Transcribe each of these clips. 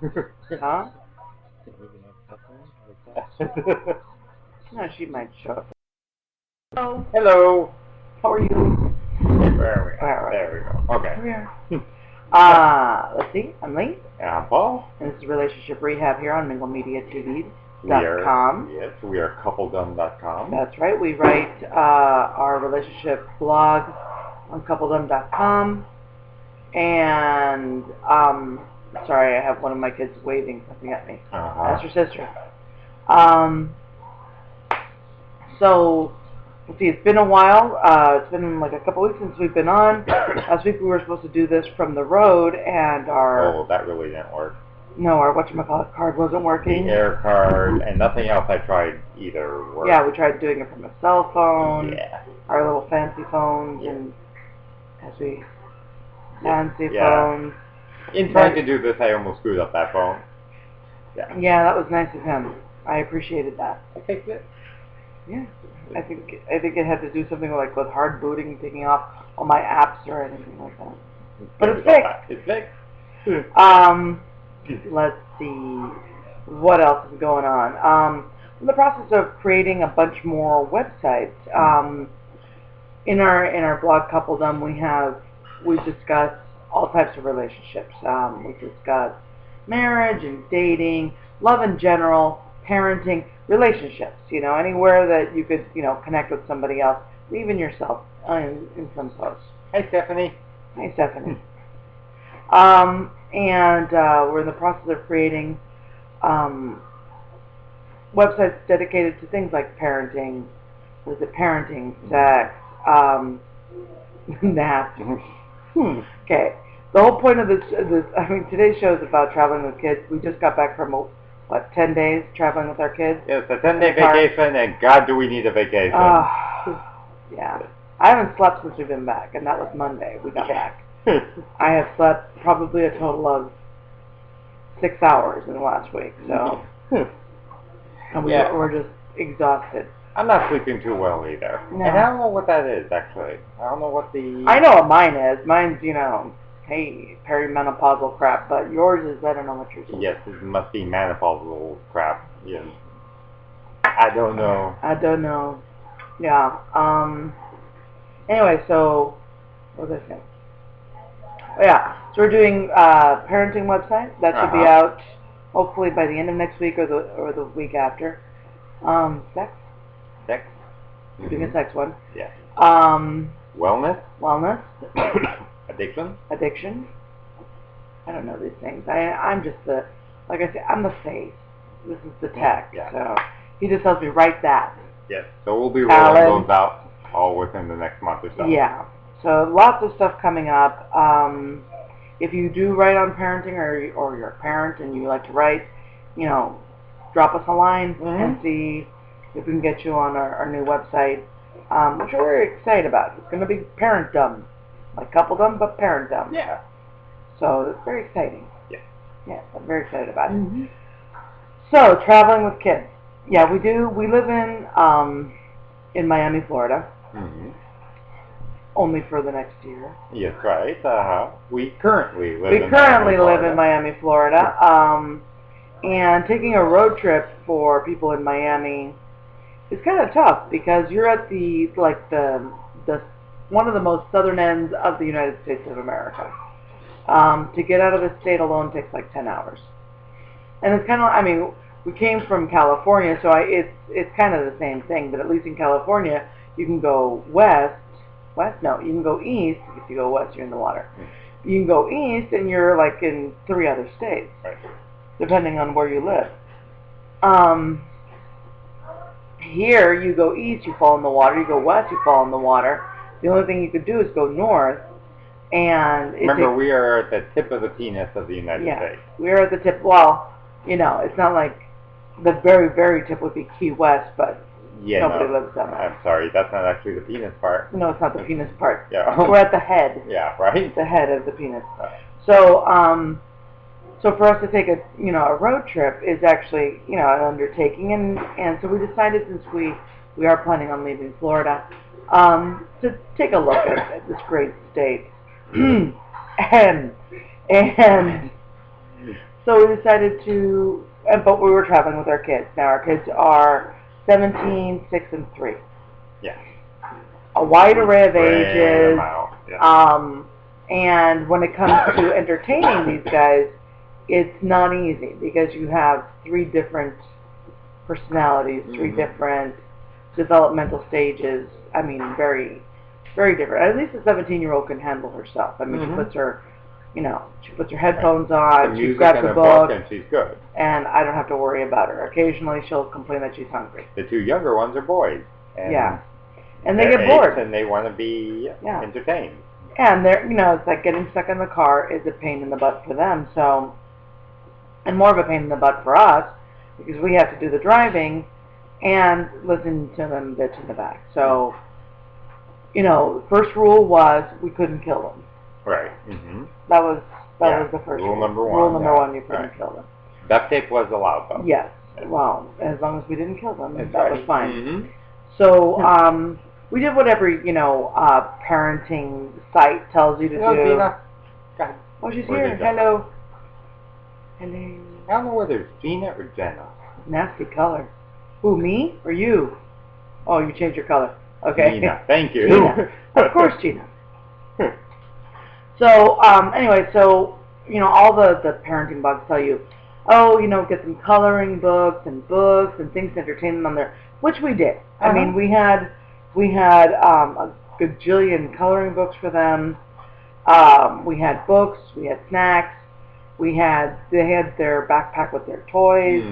Huh? Can we not cussing like that? No, she might show up. Hello. Hello. How are you? There we go. Alright. There we go. Okay. Here we are. Let's see. I'm Lee. And I'm Paul. And this is Relationship Rehab here on MingleMediaTV.com. We are coupledom.com. That's right. We write our relationship blog on coupledom.com. And, sorry, I have one of my kids waving something at me. That's your sister. So, let's see, it's been a while. It's been like a couple weeks since we've been on. Last week we were supposed to do this from the road, and Oh, that really didn't work. No, our whatchamacallit card wasn't working. The air card, and nothing else I tried either worked. Yeah, we tried doing it from a cell phone. Yeah. Our little fancy phones, and fancy phones. In trying to do this, I almost screwed up that phone. Yeah. Yeah, that was nice of him. I appreciated that. I fixed it. Yeah. I think it had to do something like with hard booting, taking off all my apps or anything like that. But it's fixed. It's fixed. Let's see. What else is going on? In the process of creating a bunch more websites. In our blog Coupledom, we discuss all types of relationships. We discuss marriage and dating, love in general, parenting, relationships. You know, anywhere that you could, connect with somebody else, even yourself, in some posts. Hi, Stephanie. Hi, Stephanie. And we're in the process of creating websites dedicated to things like parenting, sex, naps. Okay. The whole point of this, today's show is about traveling with kids. We just got back from, 10 days traveling with our kids? Yes, a 10-day vacation, and God, do we need a vacation. Yeah. I haven't slept since we've been back, and that was Monday we got back. I have slept probably a total of 6 hours in the last week, so. And we're just exhausted. I'm not sleeping too well either. No. And I don't know what that is, actually. I don't know what the... I know what mine is. Mine's, hey, perimenopausal crap, but yours is, I don't know what yours is. Yes, it must be menopausal crap. Yes. I don't know. Yeah. Anyway, so, what was I saying? Oh, yeah. So we're doing parenting website. That should be out hopefully by the end of next week or the week after. Sex. We're doing a sex one. Yeah. Wellness. Addiction. I don't know these things. I'm just like I said, I'm the face. This is the tech. Yeah. So he just tells me write that. Yes. So we'll be rolling those out all within the next month or so. Yeah. So lots of stuff coming up. If you do write on parenting or you're a parent and you like to write, drop us a line and see if we can get you on our new website, which we're very excited about. It's going to be parent-dumb, like coupledom, but parent-dumb. Yeah. So it's very exciting. Yeah. Yeah, I'm very excited about it. So traveling with kids. Yeah, we do. We live in Miami, Florida. Only for the next year. Yes, right. We currently live in Miami, Florida. And taking a road trip for people in Miami is kind of tough because you're at the one of the most southern ends of the United States of America. To get out of the state alone takes like 10 hours. And it's kind of, we came from California, so it's kind of the same thing, but at least in California, you can go you can go east. If you go west, you're in the water. You can go east, and you're like in 3 other states, depending on where you live. Here, you go east, you fall in the water. You go west, you fall in the water. The only thing you could do is go north. And remember, we are at the tip of the penis of the United States. We are at the tip. Well, it's not like the very, very tip would be Key West, but nobody lives down there. I'm sorry, that's not actually the penis part. No, it's not the penis part. Yeah. We're at the head. Yeah, right? The head of the penis. So, so for us to take a road trip is actually, an undertaking, and so we decided, since we are planning on leaving Florida, to take a look at this great state. and So we decided to, but we were traveling with our kids. Now our kids are 17, 6, and 3. Yeah. A wide array of Spread ages. them out. Yeah. And when it comes to entertaining these guys, it's not easy because you have 3 different personalities, 3 different developmental stages. I mean, very, very different. At least a 17-year-old can handle herself. I mean, she puts her, she puts her headphones on, she grabs a book, and she's good. and I don't have to worry about her. Occasionally, she'll complain that she's hungry. The 2 younger ones are boys. And yeah. And they get bored. And they want to be entertained. And they're, it's like getting stuck in the car is a pain in the butt for them. So, and more of a pain in the butt for us because we have to do the driving and listen to them bitch in the back. So, first rule was we couldn't kill them. Right. That was the first rule. Number 1. Rule number 1, you couldn't kill them. Duct tape was allowed, though. Yes. Well, as long as we didn't kill them, That's that right. was fine. So, we did whatever, parenting site tells you to do. Gina. Oh, she's here. Hello. Hello. I don't know whether it's Gina or Jenna. Nasty color. Who, me or you? Oh, you changed your color. Okay. Gina. Thank you. Gina. Of course, Gina. So, anyway, so, all the parenting blogs tell you, get some coloring books and things to entertain them on there, which we did. I mean, we had a gajillion coloring books for them. We had books, we had snacks, they had their backpack with their toys,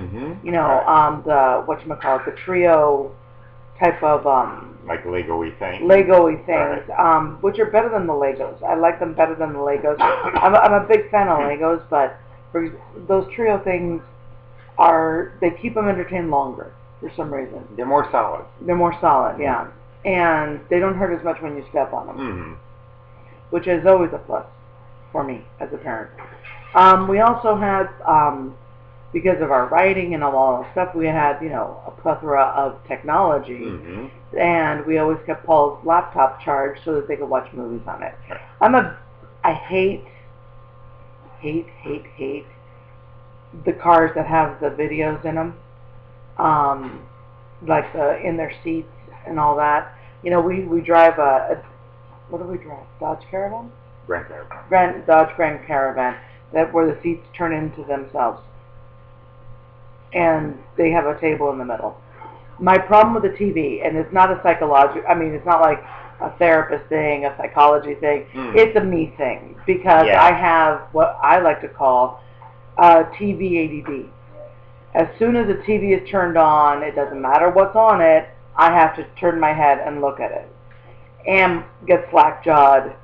the trio type of like Lego-y things. Right. Which are better than the Legos. I like them better than the Legos. I'm a big fan of Legos, but for those trio things they keep them entertained longer for some reason. They're more solid. Yeah. And they don't hurt as much when you step on them, which is always a plus for me as a parent. We also had, because of our writing and all that stuff, we had, a plethora of technology, and we always kept Paul's laptop charged so that they could watch movies on it. I hate the cars that have the videos in them, like in their seats and all that. We drive what do we drive? Dodge Caravan? Dodge Grand Caravan, where the seats turn into themselves. And they have a table in the middle. My problem with the TV, and it's not it's not like a therapist thing, a psychology thing. It's a me thing, because I have what I like to call TV ADD. As soon as the TV is turned on, it doesn't matter what's on it, I have to turn my head and look at it. And get slack-jawed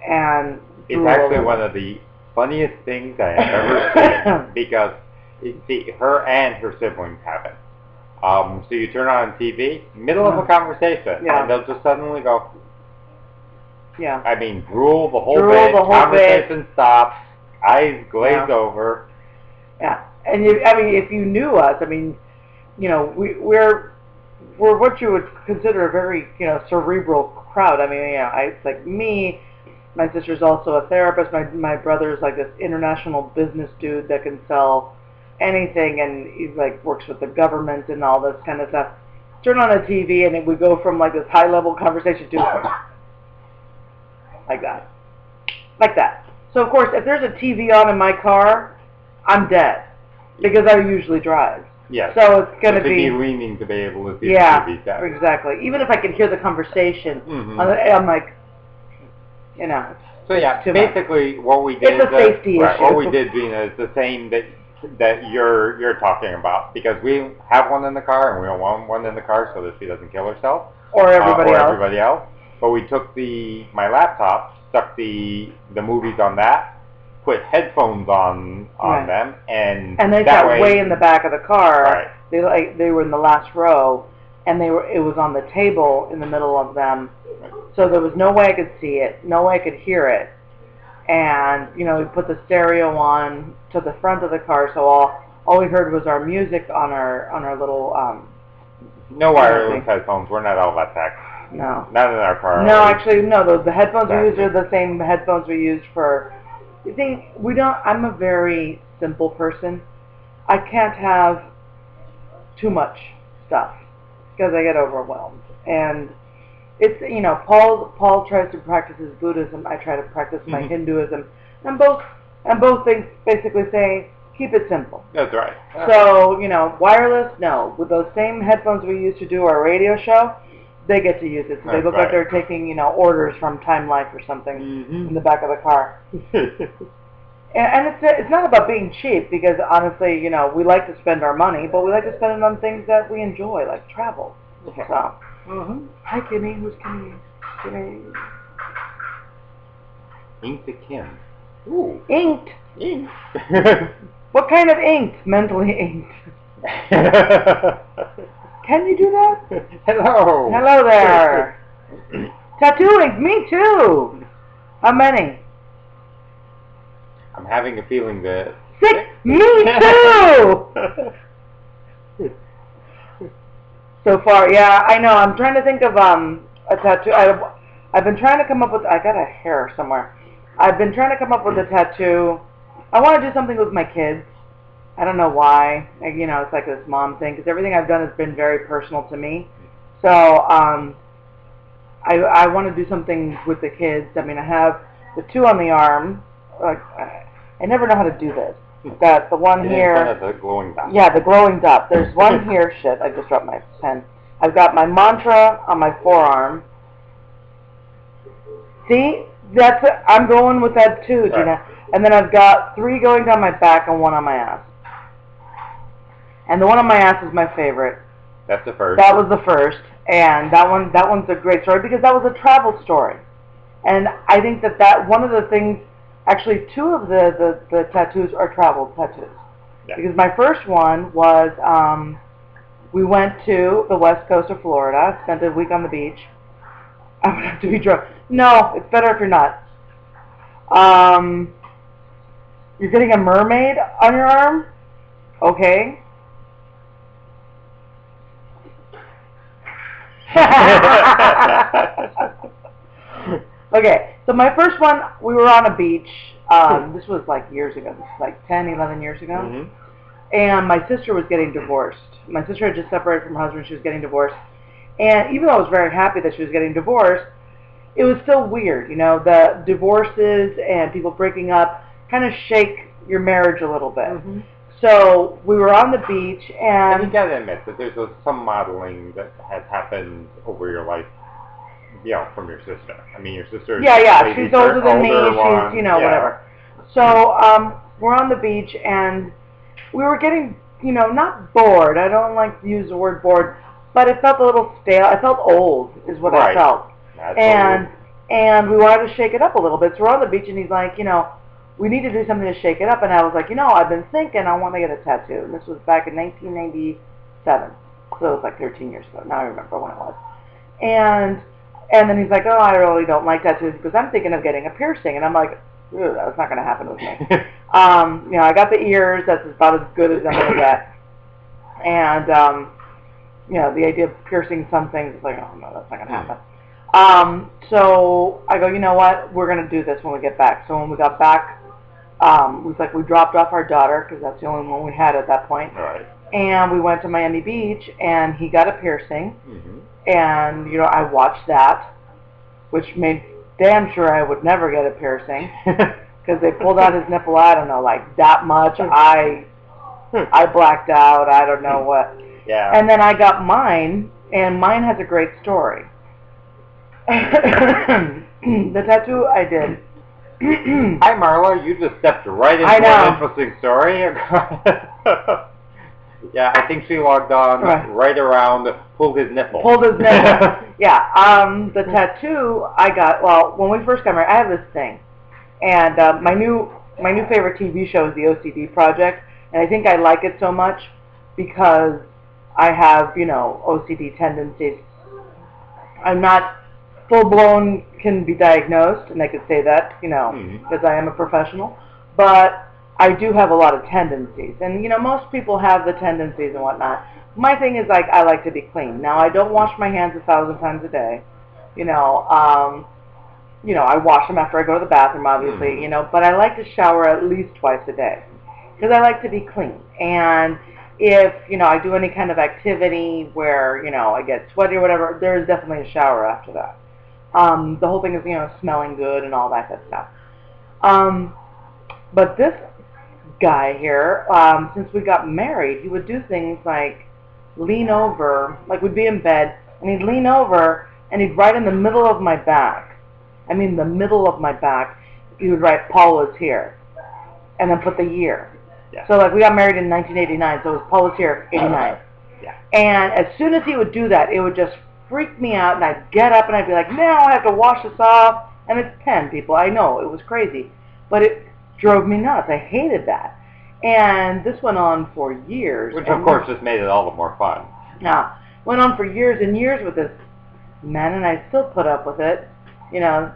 and it's actually one of the funniest things I have ever seen, because her and her siblings have it. So you turn on TV, middle of a conversation, and they'll just suddenly go, I mean, drool the whole bit, conversation stops, eyes glaze over. Yeah, and if you knew us, we're what you would consider a very, cerebral crowd. It's like me. My sister's also a therapist. My brother's like this international business dude that can sell anything, and he works with the government and all this kind of stuff. Turn on a TV, and it would go from this high level conversation to like that. So of course, if there's a TV on in my car, I'm dead, because I usually drive. Yes. So it's going to be leaning to be able to see the TV set. Exactly. Even if I can hear the conversation, I'm like, So basically, what we did. It's a safety issue. What we did, Gina, is the same that you're talking about, because we have one in the car, and we don't want one in the car so that she doesn't kill herself or everybody else. But we took my laptop, stuck the movies on that, put headphones on them, and they sat way in the back of the car. Right. They were in the last row, and it was on the table in the middle of them, so there was no way I could see it, no way I could hear it. And we put the stereo on to the front of the car, so all we heard was our music on our little no wireless headphones. We're not all that tech. No. Not in our car. No, actually, no. The headphones we use are the same headphones we use for. I'm a very simple person. I can't have too much stuff because I get overwhelmed. And it's, Paul tries to practice his Buddhism. I try to practice my Hinduism. And both things basically say, keep it simple. That's right. So, wireless, no. With those same headphones we used to do our radio show, they get to use it. So they look like they're taking, orders from Time Life or something in the back of the car. And it's not about being cheap, because honestly, we like to spend our money, but we like to spend it on things that we enjoy, like travel. So, hi Kimmy, who's Kimmy? Kimmy. Ink to Kim. Ooh. Inked. Ink. What kind of inked? Mentally inked. Can you do that? Hello. Hello there. Tattooing, me too. How many? I'm having a feeling that... 6! Me too! So far, yeah, I know. I'm trying to think of a tattoo. I've been trying to come up with... I got a hair somewhere. I've been trying to come up with a tattoo. I want to do something with my kids. I don't know why. It's like this mom thing, because everything I've done has been very personal to me. So, I want to do something with the kids. I mean, I have the 2 on the arm. I never know how to do this. I've got the one here. The glowing dot. Yeah, the glowing dot. There's one here. Shit, I just dropped my pen. I've got my mantra on my forearm. See? I'm going with that too, Gina. And then I've got 3 going down my back and 1 on my ass. And the one on my ass is my favorite. That's the first. That was the first. And that one's a great story, because that was a travel story. And I think that one of the things, actually 2 of the tattoos are travel tattoos. Yeah. Because my first one was, we went to the west coast of Florida, spent a week on the beach. I would have to be drunk. No, it's better if you're not. You're getting a mermaid on your arm? Okay. Okay, so my first one, we were on a beach. This was like years ago. This was like 10, 11 years ago. And my sister was getting divorced. My sister had just separated from her husband. She was getting divorced. And even though I was very happy that she was getting divorced, it was still weird. The divorces and people breaking up kind of shake your marriage a little bit. So we were on the beach, and you gotta admit that there's some modeling that has happened over your life, from your sister. I mean, your sister. Yeah, she's older than me. She's, whatever. So we're on the beach, and we were getting, not bored. I don't like to use the word bored, but it felt a little stale. I felt old, is what I felt. And we wanted to shake it up a little bit. So we're on the beach, and he's like, we need to do something to shake it up. And I was like, I've been thinking I want to get a tattoo. And this was back in 1997. So it was like 13 years ago. Now I remember when it was. And then he's like, oh, I really don't like tattoos because I'm thinking of getting a piercing. And I'm like, that's not going to happen with me. I got the ears. That's about as good as I'm going to get. And, the idea of piercing some things is like, oh, no, that's not going to happen. So I go, you know what? We're going to do this when we get back. So when we got back, we dropped off our daughter because that's the only one we had at that point. Right. And we went to Miami Beach, and he got a piercing. And, I watched that, which made damn sure I would never get a piercing because they pulled out his nipple, I don't know, like that much. I blacked out. I don't know what. Yeah. And then I got mine, and mine has a great story. The tattoo I did. Hi, Marla. You just stepped right into an interesting story. Yeah, I think she logged on right around, pulled his nipple. Yeah. The tattoo I got, well, when we first got married, I have this thing. And my new favorite TV show is The OCD Project. And I think I like it so much because I have, OCD tendencies. I'm not full-blown can be diagnosed, and I could say that, because I am a professional. But I do have a lot of tendencies. And, most people have the tendencies and whatnot. My thing is, I like to be clean. Now, I don't wash my hands 1,000 times a day. I wash them after I go to the bathroom, obviously, but I like to shower at least twice a day. because I like to be clean. And if, I do any kind of activity where, I get sweaty or whatever, there is definitely a shower after that. The whole thing is, smelling good and all that good stuff. But this guy here, since we got married, he would do things like lean over, like we'd be in bed, and he'd lean over, and he'd write in the middle of my back. I mean, the middle of my back, he would write, Paul was here, and then put the year. Yeah. So, like, we got married in 1989, so it was Paul was here, 89. Yeah. And as soon as he would do that, it would just freak me out, and I'd get up, and I'd be like, now I have to wash this off. And it's 10 people, I know, it was crazy. But it drove me nuts. I hated that. And this went on for years. Which, of course, just made it all the more fun. Yeah. Went on for years and years with this man, and I still put up with it,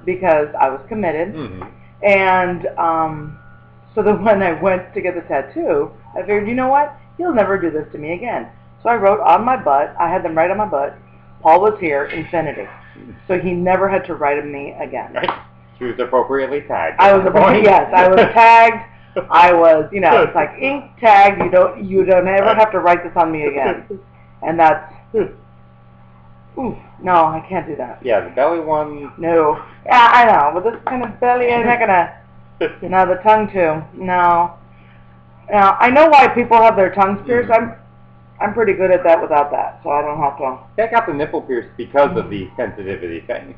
because I was committed. Mm-hmm. And so then when I went to get the tattoo, I figured, you know what? He'll never do this to me again. So I wrote on my butt, I had them write on my butt, Paul was here, infinity. So he never had to write on me again. Right. She was appropriately tagged. Yes, I was tagged. I was, it's like ink tagged. You don't ever have to write this on me again. And that's, no, I can't do that. Yeah, the belly one. No. Yeah, I know. With this kind of belly, I'm not gonna. No, the tongue too. No. Now I know why people have their tongues pierced. I'm pretty good at that without that, so I don't have to. I got the nipple pierced because of the sensitivity thing.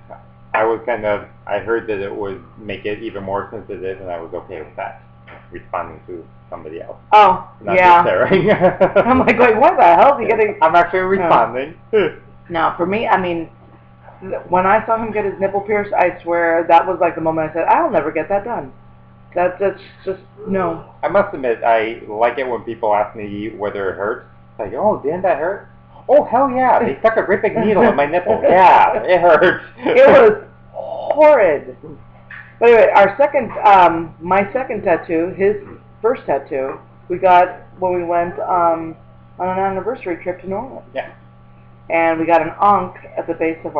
I heard that it would make it even more sensitive, and I was okay with that. Responding to somebody else. Oh, not yeah. Just I'm like, wait, what the hell is he getting? I'm actually responding. No, for me, I mean, when I saw him get his nipple pierced, I swear that was like the moment I said, I'll never get that done. That's just, no. I must admit, I like it when people ask me whether it hurts. It's like, oh, didn't that hurt? Oh, hell yeah, they stuck a great big needle in my nipple. Yeah, it hurts. It was horrid. But anyway, my second tattoo, his first tattoo, we got when we went on an anniversary trip to New Orleans. Yeah. And we got an ankh at the base of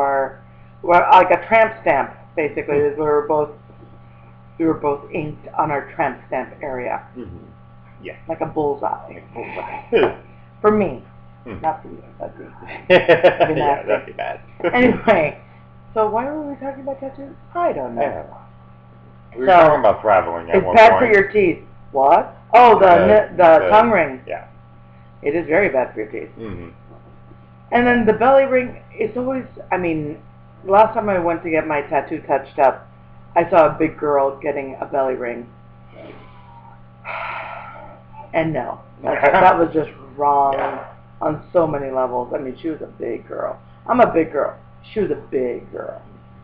like a tramp stamp, basically. We were both inked on our tramp stamp area. Mm-hmm. Yeah. Like a bullseye. For me. Not for you. That'd be yeah, that'd be bad. Anyway, so why were we talking about tattoos? I don't know. Yeah. We were talking about traveling at one point. It's bad for your teeth. What? Oh, the tongue ring. Yeah. It is very bad for your teeth. Mm-hmm. And then the belly ring, it's always, I mean, last time I went to get my tattoo touched up, I saw a big girl getting a belly ring. And no, that was just wrong on so many levels. I mean, she was a big girl. I'm a big girl. She was a big girl.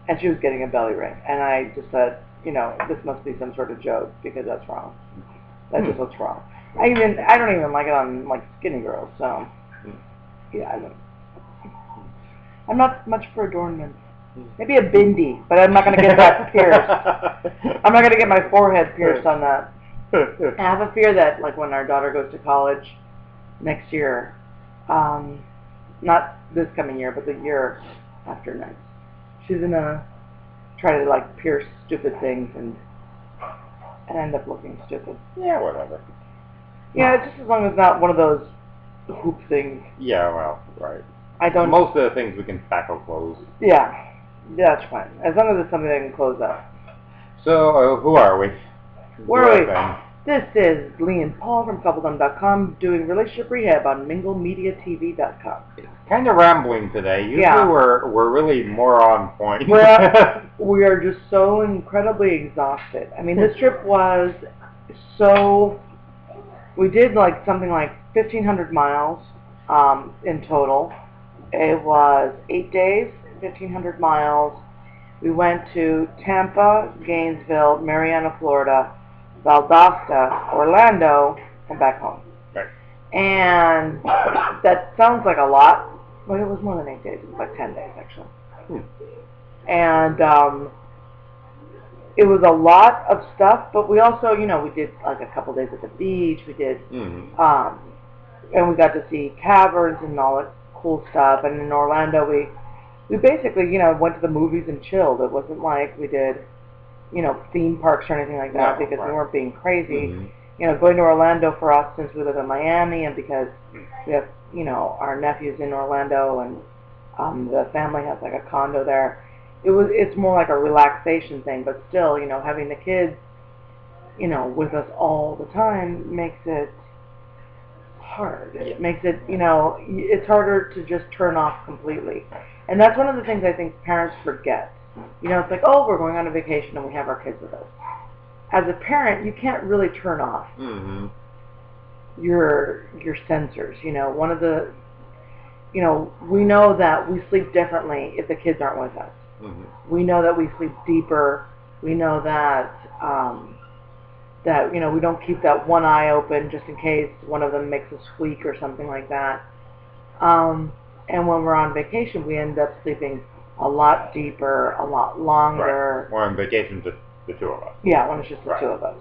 And she was getting a belly ring. And I just said, this must be some sort of joke because that's wrong. That just looks wrong. I don't even like it on like skinny girls, so yeah, I'm not much for adornment. Maybe a bindi, but I'm not going to get that pierced. I'm not going to get my forehead pierced on that. I have a fear that, like, when our daughter goes to college next year, not this coming year, but the year after next, she's going to try to, like, pierce stupid things and end up looking stupid. Yeah, whatever. Yeah, just as long as it's not one of those hoop things. Yeah, well, right. Most of the things we can spackle close. Yeah, that's fine. As long as it's something that can close up. So, who are we? Where are we? This is Lee and Paul from Coupledom.com doing relationship rehab on MingleMediaTV.com. It's kind of rambling today. Usually we're really more on point. We are just so incredibly exhausted. I mean, this trip was so... We did like something like 1,500 miles in total. It was 8 days, 1,500 miles. We went to Tampa, Gainesville, Marianna, Florida, Valdosta, Orlando, and back home. Right. And that sounds like a lot, but it was more than 8 days. It was like 10 days, actually. And it was a lot of stuff, but we also, we did like a couple days at the beach. We did, and we got to see caverns and all that cool stuff. And in Orlando, we basically, went to the movies and chilled. It wasn't like we did, theme parks or anything like that because we weren't being crazy. going to Orlando for us since we live in Miami, and because we have, our nephews in Orlando, and the family has like a condo there. It's more like a relaxation thing, but still, having the kids, with us all the time makes it hard. It makes it, it's harder to just turn off completely. And that's one of the things I think parents forget. It's like, oh, we're going on a vacation and we have our kids with us. As a parent, you can't really turn off your sensors. One of the, we know that we sleep differently if the kids aren't with us. We know that we sleep deeper. We know that we don't keep that one eye open just in case one of them makes a squeak or something like that. And when we're on vacation, we end up sleeping a lot deeper, a lot longer. Right. We're on vacation, just the two of us. Yeah, when it's just the two of us.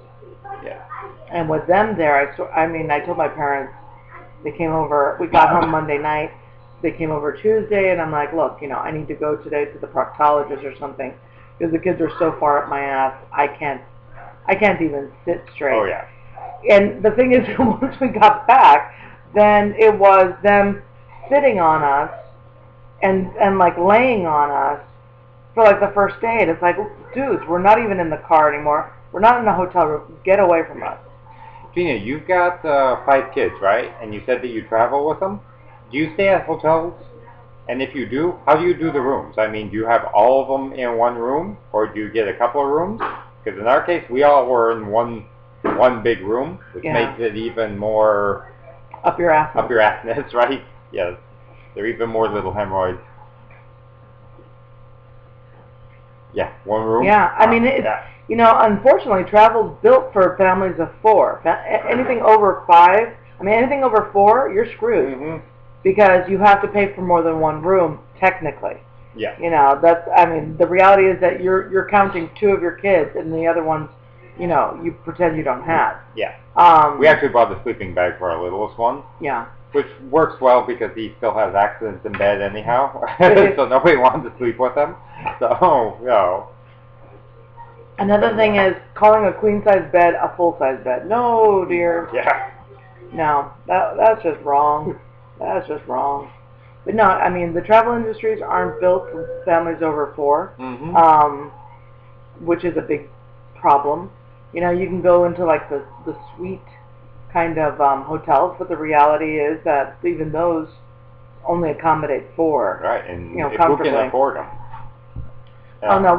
Yeah. And with them there, I told my parents, they came over, we got home Monday night, they came over Tuesday, and I'm like, look, I need to go today to the proctologist or something, because the kids are so far up my ass, I can't even sit straight. Oh, yeah. And the thing is, once we got back, then it was them sitting on us and like laying on us for like the first day. And it's like, dudes, we're not even in the car anymore. We're not in the hotel room. Get away from us. Gina, you've got 5 kids, right? And you said that you travel with them. Do you stay at hotels? And if you do, how do you do the rooms? I mean, do you have all of them in one room, or do you get a couple of rooms? Because in our case, we all were in one big room, which makes it even more up your ass. Up your assness, right? Yes. There are even more little hemorrhoids. Yeah, one room. Yeah, I mean, unfortunately, travel's built for families of 4. Anything over 5, anything over 4, you're screwed. Because you have to pay for more than one room, technically. Yeah. The reality is that you're counting 2 of your kids, and the other ones, you pretend you don't have. Yeah. We actually bought the sleeping bag for our littlest one. Yeah. Which works well because he still has accidents in bed anyhow, so nobody wanted to sleep with him. So, Another thing is calling a queen-size bed a full-size bed. No, dear. Yeah. No, that's just wrong. That's just wrong. But no, the travel industries aren't built for families over 4, which is a big problem. You can go into like the suite kind of hotels, but the reality is that even those only accommodate 4. Right, and comfortably. Who can afford them? Yeah. Oh no,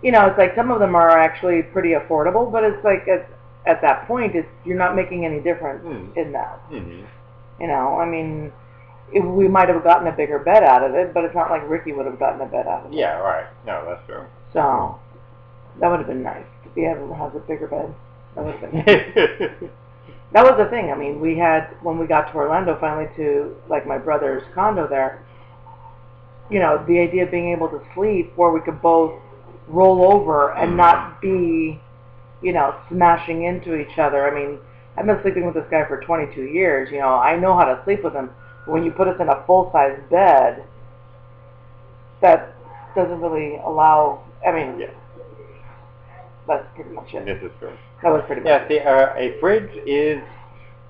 it's like some of them are actually pretty affordable, but it's like at that point, you're not making any difference in that. We might have gotten a bigger bed out of it, but it's not like Ricky would have gotten a bed out of it. Yeah, right. No, that's true. So that would have been nice to be able to have a bigger bed. That would have been nice. That was the thing. We had, when we got to Orlando finally to like my brother's condo there, the idea of being able to sleep where we could both roll over and not be, smashing into each other. I've been sleeping with this guy for 22 years. I know how to sleep with him. But when you put us in a full-size bed, that doesn't really allow, that's pretty much it. This is true. That was pretty much it. A fridge is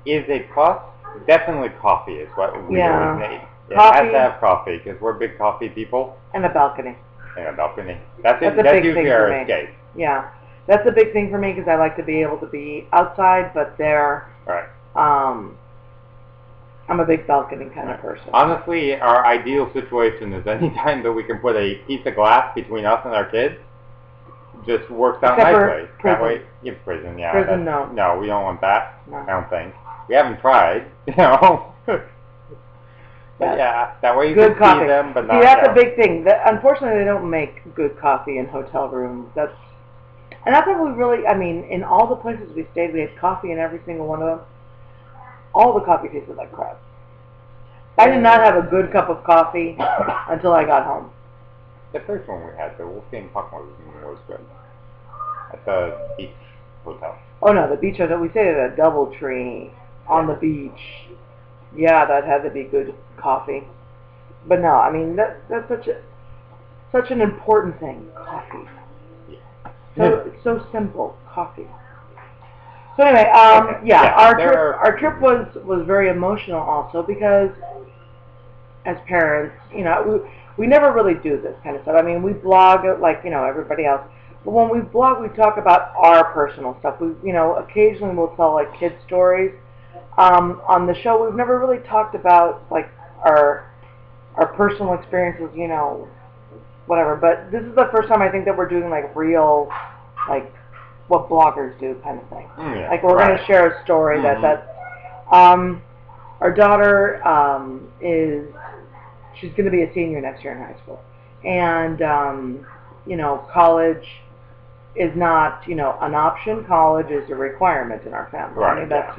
a plus. Definitely coffee is what we always need. It has to have coffee because we're big coffee people. And a balcony. And a balcony. That's usually our escape. Yeah. That's a big thing for me because I like to be able to be outside, but there. Right. I'm a big balcony kind of person. Honestly, our ideal situation is any time that we can put a piece of glass between us and our kids. Just works out nicely. Prison. That way, prison, yeah. Prison, no. No, we don't want that. No. I don't think. We haven't tried, But yeah, that way you good can coffee. See them, but not. See, that's a big thing. Unfortunately, they don't make good coffee in hotel rooms. And that's what we really. In all the places we stayed, we had coffee in every single one of them. All the coffee tasted like crap. I did not have a good cup of coffee until I got home. The first one we had, the Wolfgang Puck was good. At the beach hotel. Oh no, the beach hotel. We stayed at a DoubleTree on the beach. Yeah, that had to be good coffee. But no, that's such an important thing. Coffee. Yeah. So simple. Coffee. So anyway, Okay. yeah, Yeah, our trip was very emotional also because as parents, we never really do this kind of stuff. I mean, we blog like everybody else, but when we blog, we talk about our personal stuff. We occasionally we'll tell like kid stories. On the show, we've never really talked about like our personal experiences, whatever. But this is the first time I think that we're doing like real, like what bloggers do kind of thing. Yeah, like we're going to share a story our daughter she's going to be a senior next year in high school, and college is not an option. College is a requirement in our family. Right. I mean that's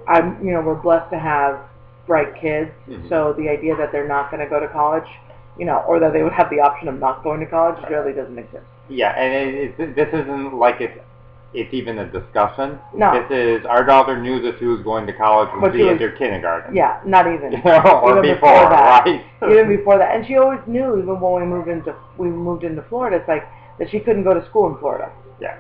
we're blessed to have bright kids, so the idea that they're not going to go to college, or that they would have the option of not going to college really doesn't exist. Yeah, and this isn't like it's even a discussion. No. This is, our daughter knew that she was going to college when she entered kindergarten. Yeah, not even. Or even before that. Right? Even before that. And she always knew, even when we moved into Florida, it's like that she couldn't go to school in Florida. Yeah.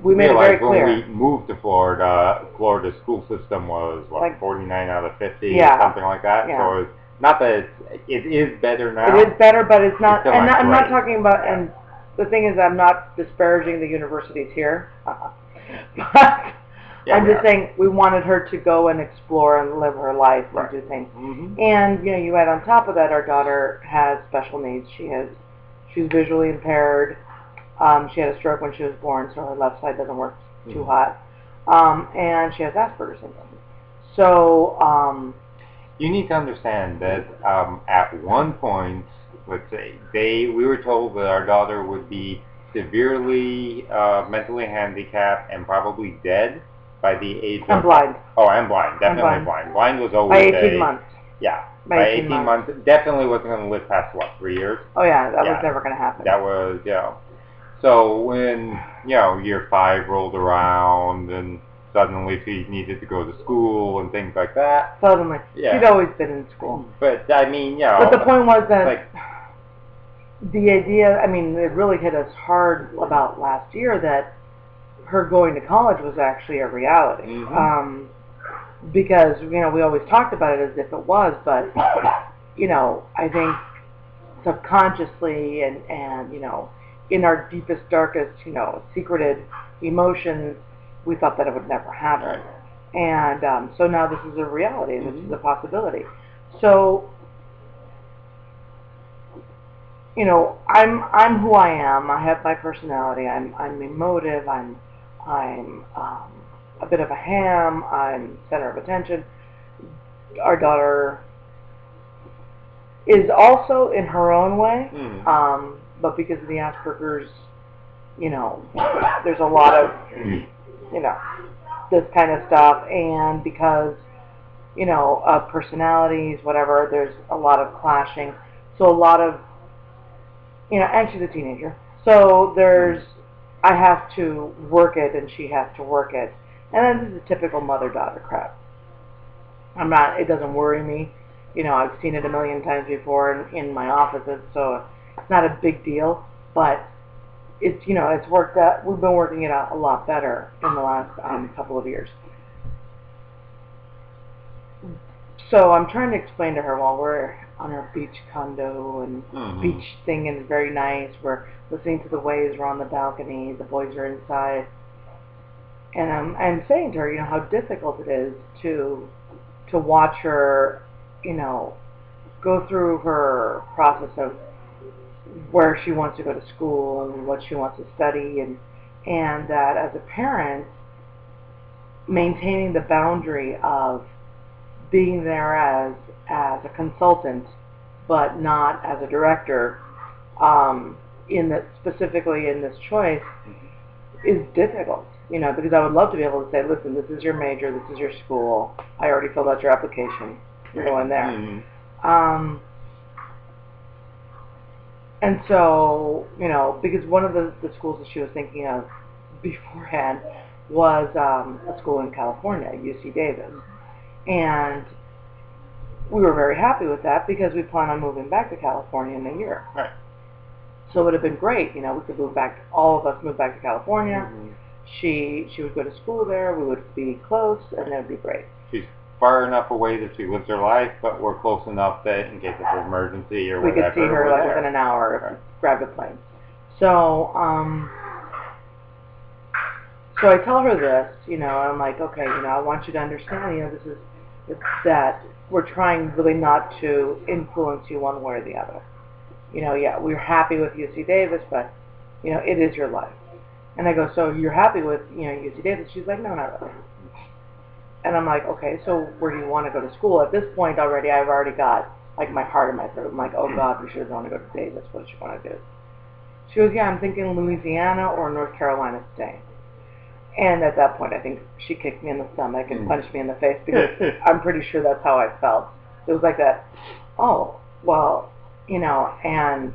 We made it very clear. When we moved to Florida, Florida's school system was, like 49 out of 50, yeah, something like that. Yeah. So it's not that it is better now. It is better, but it's not, and I'm not great. talking about, and the thing is, I'm not disparaging the universities here. But I'm just saying we wanted her to go and explore and live her life and do things. And you add on top of that, our daughter has special needs. She's visually impaired. She had a stroke when she was born, so her left side doesn't work too hot. And she has Asperger's syndrome. So you need to understand that at one point, let's say, we were told that our daughter would be severely mentally handicapped and probably dead by the age of... And blind. Oh, and blind. Definitely blind. Blind was always by 18 months. Yeah. By 18 months. Definitely wasn't going to live past, 3 years? Oh, yeah. That was never going to happen. That was, So when, year 5 rolled around and suddenly she needed to go to school and things like that. Suddenly. Yeah. She'd always been in school. But, I mean, But the point was that the idea, I mean, it really hit us hard about last year that her going to college was actually a reality. Because, we always talked about it as if it was, but, I think subconsciously and in our deepest, darkest, secreted emotions, we thought that it would never happen. And so now this is a reality, this is a possibility. So, I'm who I am. I have my personality. I'm emotive. I'm a bit of a ham. I'm center of attention. Our daughter is also in her own way, but because of the Asperger's, there's a lot of, this kind of stuff, and because, of personalities, whatever, there's a lot of clashing. So a lot of, and she's a teenager. So I have to work it, and she has to work it. And then this is typical mother-daughter crap. It doesn't worry me. I've seen it a million times before in my offices, so it's not a big deal. But it's, it's worked out. We've been working it out a lot better in the last couple of years. So I'm trying to explain to her while we're on our beach condo and beach thing, and it's very nice. We're listening to the waves. We're on the balcony. The boys are inside. And I'm saying to her, how difficult it is to watch her, go through her process of where she wants to go to school and what she wants to study, and that as a parent, maintaining the boundary of being there as a consultant, but not as a director, specifically in this choice, is difficult. Because I would love to be able to say, listen, this is your major, this is your school. I already filled out your application. You're going there. And so, because one of the schools that she was thinking of beforehand was a school in California, UC Davis. And we were very happy with that because we plan on moving back to California in a year. Right. So it would have been great, we could move back, all of us move back to California, She would go to school there. We would be close, and it would be great. She's far enough away that she lives her life, but we're close enough that in case of an emergency or we whatever, could see her like within an hour. Right. Grab a plane. So so I tell her this, you know, I'm like, okay, you know, I want you to understand, you know, it's that we're trying really not to influence you one way or the other. You know, yeah, we're happy with UC Davis, but, you know, it is your life. And I go, so you're happy with, you know, UC Davis? She's like, no, not really. And I'm like, okay, so where do you want to go to school? At this point already, I've already got, like, my heart in my throat. I'm like, oh, God, we should want to go to Davis. What does she want to do? She goes, yeah, I'm thinking Louisiana or North Carolina State. And at that point, I think she kicked me in the stomach and punched me in the face because I'm pretty sure that's how I felt. It was like that, oh, well, you know, and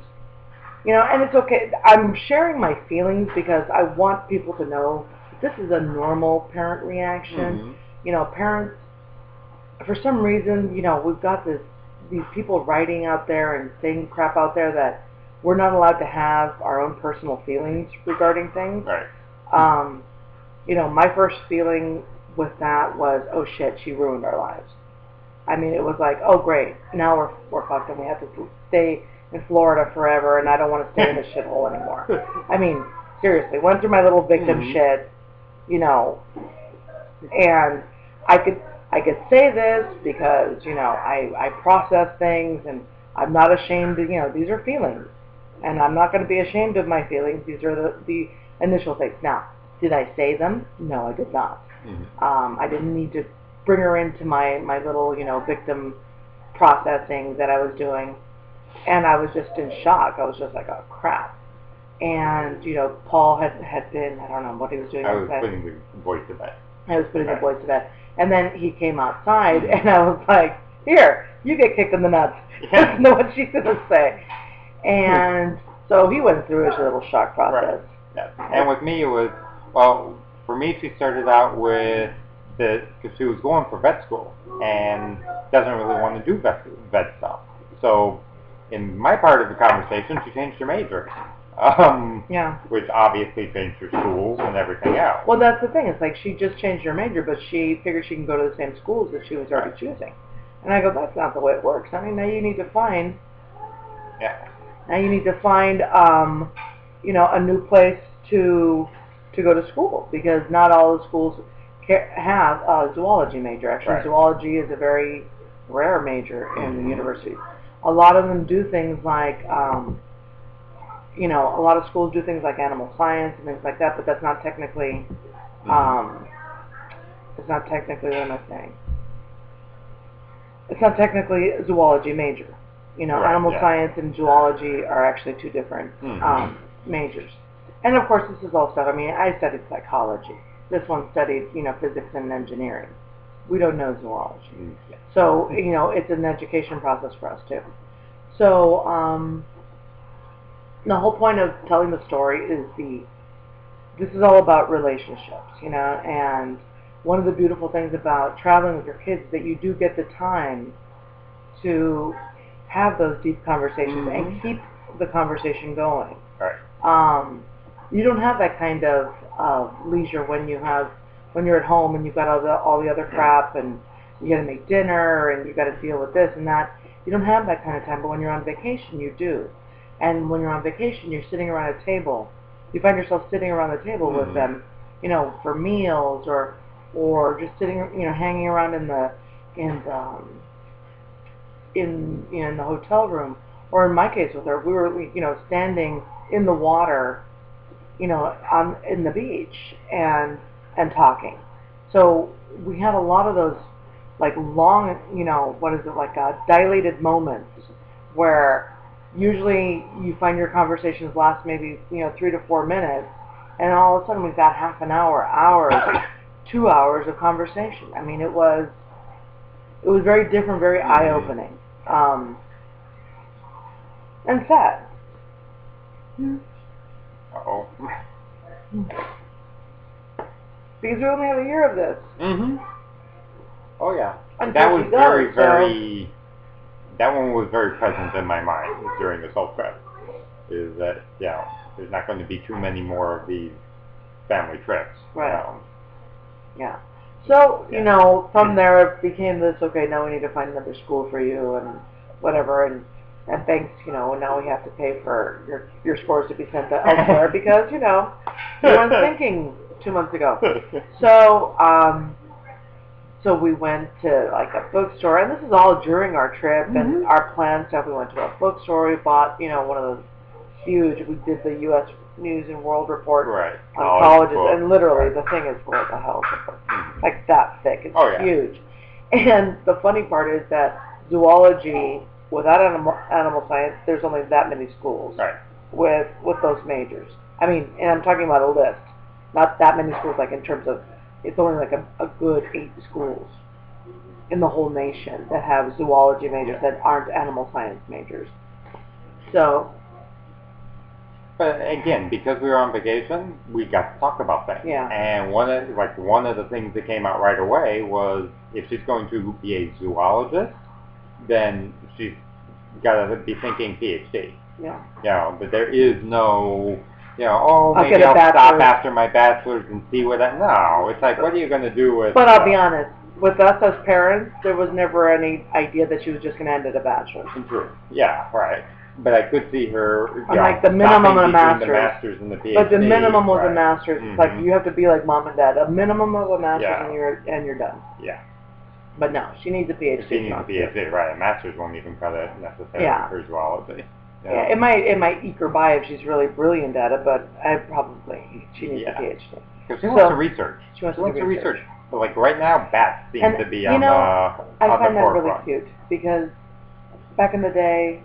it's okay. I'm sharing my feelings because I want people to know this is a normal parent reaction. Mm-hmm. You know, parents, for some reason, you know, we've got these people writing out there and saying crap out there that we're not allowed to have our own personal feelings regarding things. Right. You know, my first feeling with that was, oh shit, she ruined our lives. I mean, it was like, oh great, now we're fucked and we have to stay in Florida forever and I don't want to stay in this shithole anymore. I mean, seriously, went through my little victim shit, you know, and I could say this because, you know, I process things and I'm not ashamed of, you know, these are feelings. And I'm not going to be ashamed of my feelings. These are the initial things. Now, did I say them? No, I did not. Mm-hmm. I didn't need to bring her into my little, you know, victim processing that I was doing. And I was just in shock. I was just like, oh, crap. And, you know, Paul had been, I don't know what he was doing. I was putting the boys to bed. I was putting the boys to bed. And then he came outside, and I was like, here, you get kicked in the nuts. I don't know what she's going to say. And so he went through his little shock process. Right. Yeah. And with me, it was, well, for me, she started out with because she was going for vet school and doesn't really want to do vet stuff. So in my part of the conversation, she changed her major. Which obviously changed her schools and everything else. Well, that's the thing. It's like she just changed her major, but she figured she can go to the same schools that she was already choosing. And I go, that's not the way it works. I mean, now you need to find... Yeah. Now you need to find, you know, a new place to go to school because not all the schools have a zoology major. Actually, zoology is a very rare major in the universities. A lot of them do things like, you know, a lot of schools do things like animal science and things like that, but that's not technically, it's not technically, what am I saying? It's not technically a zoology major. You know, animal science and zoology are actually two different majors. And of course, this is all stuff. I mean, I studied psychology. This one studied, you know, physics and engineering. We don't know zoology. So, you know, it's an education process for us too. So, the whole point of telling the story is this is all about relationships, you know, and one of the beautiful things about traveling with your kids is that you do get the time to have those deep conversations and keep the conversation going. Right. You don't have that kind of leisure when you're at home and you've got all the other crap and you got to make dinner and you got to deal with this and that. You don't have that kind of time, but when you're on vacation, you do. And when you're on vacation, you're sitting around a table. You find yourself sitting around the table with them, you know, for meals or just sitting, you know, hanging around in the hotel room, or in my case with her, we were, you know, standing in the water, you know, in the beach and talking. So we had a lot of those, like long, you know, dilated moments where usually you find your conversations last maybe, you know, 3 to 4 minutes, and all of a sudden we've got half an hour, hours, 2 hours of conversation. I mean, it was very different, very eye-opening. And sad. Uh-oh. Because we only have a year of this. Oh, yeah. That was very, that one was very present in my mind during this whole trip. Is that, you know, there's not going to be too many more of these family trips. Right. Yeah. So, you know, from there it became this, okay, now we need to find another school for you and whatever, and thanks, you know, now we have to pay for your scores to be sent to elsewhere because, you know, you weren't thinking 2 months ago. So, so we went to like a bookstore, and this is all during our trip and our planned stuff. We went to a bookstore, we bought, you know, one of those huge, we did the U.S. News and World Report on colleges, and literally the thing is what the hell, like that thick, it's huge. And the funny part is that zoology, without animal science, there's only that many schools with those majors. I mean, and I'm talking about a list, not that many schools like in terms of, it's only like a good 8 schools in the whole nation that have zoology majors that aren't animal science majors. So, but again, because we were on vacation, we got to talk about things. Yeah. And one of the things that came out right away was if she's going to be a zoologist, then she's got to be thinking PhD. Yeah. You know, but there is no, you know, oh, I'll maybe I'll stop after my bachelor's and see what that. No, it's like, what are you going to do with? But I'll be honest, with us as parents, there was never any idea that she was just going to end at a bachelor's. True. Yeah, right. But I could see her, you know, like the minimum of a master's. The master's and the PhD. But the minimum was a master's. It's like you have to be like mom and dad. A minimum of a master's and you're done. Yeah. But no, she needs a PhD. She needs a PhD, right? A master's won't even cut it necessarily for zoology. Yeah, it might eke her by if she's really brilliant at it, but she needs a PhD. Because she wants to research. She wants to research. But like right now, bats seem to be on the I find that forefront. really cute because back in the day,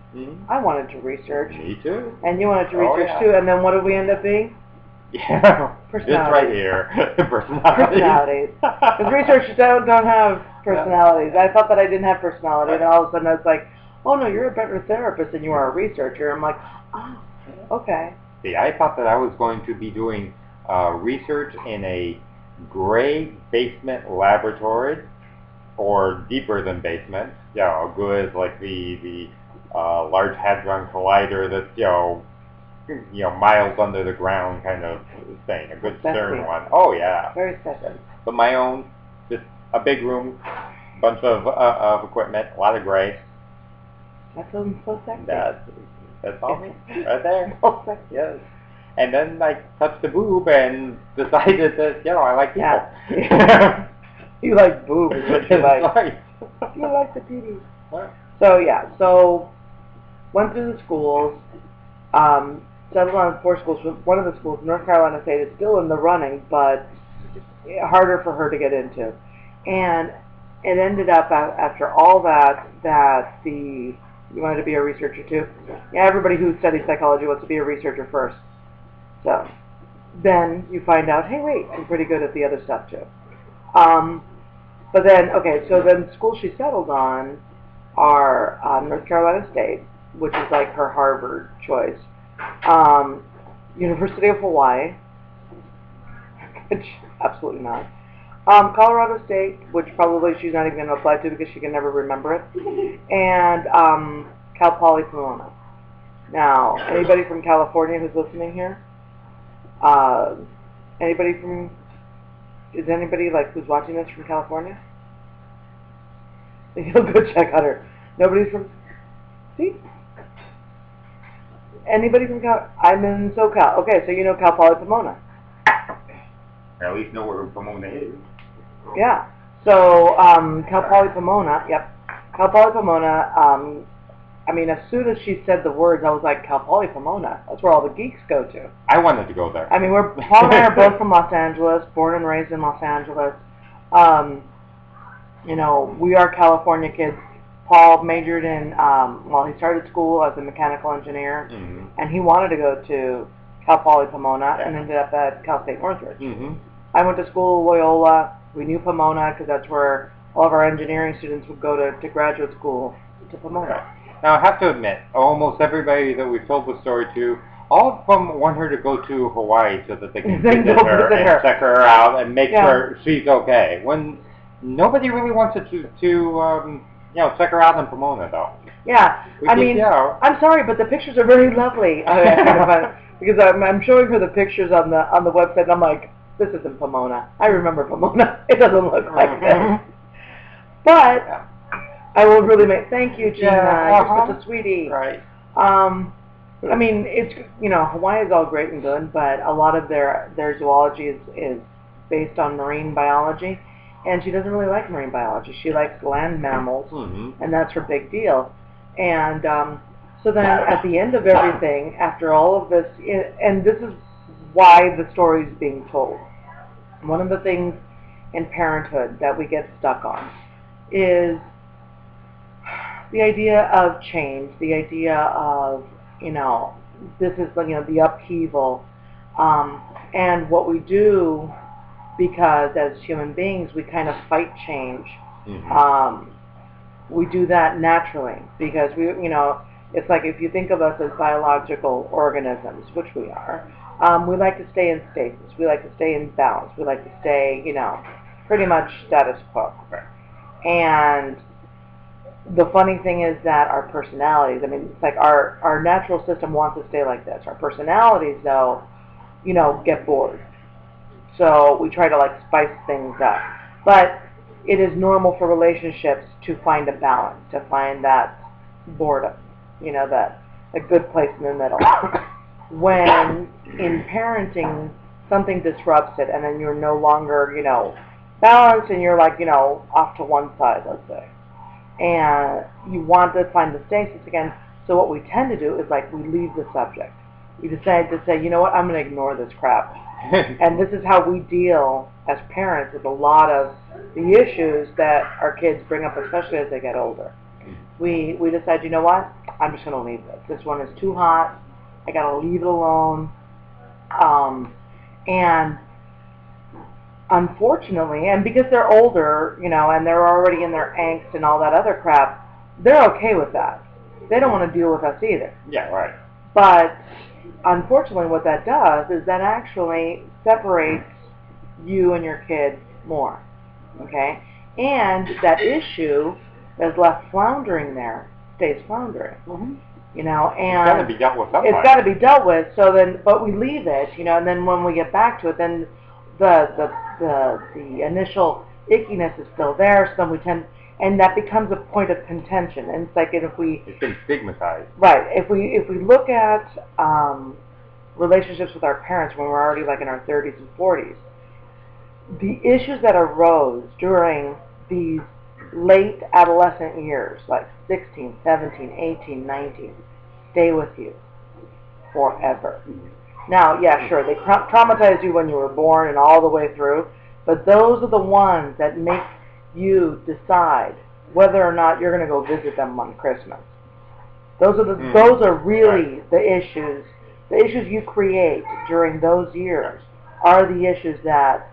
I wanted to research. Me too. And you wanted to research too, and then what did we end up being? Yeah, this right here, personalities. Because researchers don't have personalities. I thought that I didn't have personality, and all of a sudden I was like, oh no, you're a better therapist than you are a researcher. I'm like, oh, okay. See, I thought that I was going to be doing research in a gray basement laboratory, or deeper than basement. Yeah, a good like the Large Hadron Collider that's you know miles under the ground kind of thing. A good CERN one. Oh yeah. Very special. But my own, just a big room, bunch of equipment, a lot of gray. That sounds so sexy. That's awesome. Right there. So sexy. Yes. And then I touched the boob and decided that, I like people. Yeah. You like boobs, is what you like. Right. You like the titties. Right. So went through the schools, settled on 4 schools. One of the schools, North Carolina State, is still in the running, but harder for her to get into. And it ended up after all that you wanted to be a researcher too. Yeah, everybody who studies psychology wants to be a researcher first. So then you find out, hey, wait, I'm pretty good at the other stuff too. But then, so then schools she settled on are North Carolina State, which is like her Harvard choice, University of Hawaii, which absolutely not, Colorado State, which probably she's not even going to apply to because she can never remember it, and Cal Poly Pomona. Now, anybody from California who's listening here? Is anybody like who's watching this from California? You'll go check on her. Nobody's from. See? Anybody from Cal? I'm in SoCal. Okay, so you know Cal Poly Pomona. Or at least know where Pomona is. Yeah. So Cal Poly Pomona. Yep. Cal Poly Pomona. I mean, as soon as she said the words, I was like, Cal Poly Pomona. That's where all the geeks go to. I wanted to go there. I mean, Paul and I are both from Los Angeles, born and raised in Los Angeles. We are California kids. Paul majored in, he started school as a mechanical engineer, and he wanted to go to Cal Poly Pomona and ended up at Cal State Northridge. I went to school at Loyola. We knew Pomona because that's where all of our engineering students would go to graduate school to Pomona. Right. Now, I have to admit, almost everybody that we've told the story to, all of them want her to go to Hawaii so that they can visit her and check her out and make sure she's okay. When nobody really wants to check her out in Pomona, though. Yeah, I'm sorry, but the pictures are very lovely. Because I'm showing her the pictures on the website, and I'm like, this isn't Pomona. I remember Pomona. It doesn't look like this. But I will really make, thank you, Gina. You're such a sweetie. Right. I mean, it's, Hawaii is all great and good, but a lot of their zoology is based on marine biology, and she doesn't really like marine biology. She likes land mammals, and that's her big deal. And so then at the end of everything, after all of this, and this is why the story is being told. One of the things in parenthood that we get stuck on is the idea of change, the idea of, this is, the upheaval, and what we do, because as human beings we kind of fight change. We do that naturally because it's like if you think of us as biological organisms, which we are, we like to stay in stasis, we like to stay in balance, we like to stay, pretty much status quo. And the funny thing is that our personalities, it's like our natural system wants to stay like this. Our personalities, though, get bored. So we try to spice things up. But it is normal for relationships to find a balance, to find that boredom, that a good place in the middle. When in parenting something disrupts it, and then you're no longer, balanced, and you're off to one side, let's say. And you want to find the stasis again, so what we tend to do is we leave the subject. We decide to say, you know what, I'm going to ignore this crap. And this is how we deal as parents with a lot of the issues that our kids bring up, especially as they get older. We decide, you know what, I'm just going to leave this. This one is too hot. I got to leave it alone. And unfortunately, and because they're older, and they're already in their angst and all that other crap, they're okay with that. They don't want to deal with us either. Yeah, right. But unfortunately, what that does is that actually separates you and your kid more, okay? And that issue that's left floundering there stays floundering, and it's got to be dealt with sometime. It's got to be dealt with. So then, but we leave it, and then when we get back to it, then the initial ickiness is still there. So then we tend, and that becomes a point of contention. And it's like it's been stigmatized. Right. If we look at relationships with our parents when we're already in our 30s and 40s, the issues that arose during these late adolescent years, 16, 17, 18, 19, stay with you forever. Now, yeah, sure, they traumatize you when you were born and all the way through, but those are the ones that make you decide whether or not you're going to go visit them on Christmas. Those are really the issues. The issues you create during those years are the issues that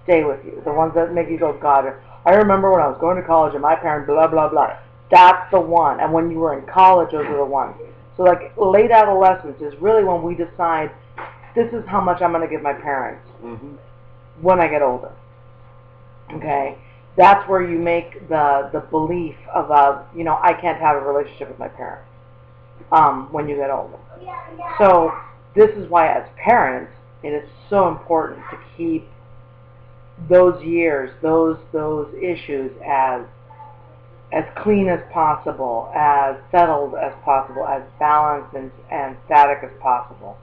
stay with you. The ones that make you go, God, I remember when I was going to college and my parents blah, blah, blah. That's the one. And when you were in college, those are the ones. So late adolescence is really when we decide, this is how much I'm going to give my parents when I get older. Okay? That's where you make the belief of, I can't have a relationship with my parents when you get older. So this is why as parents, it is so important to keep those years, those issues as clean as possible, as settled as possible, as balanced and static as possible.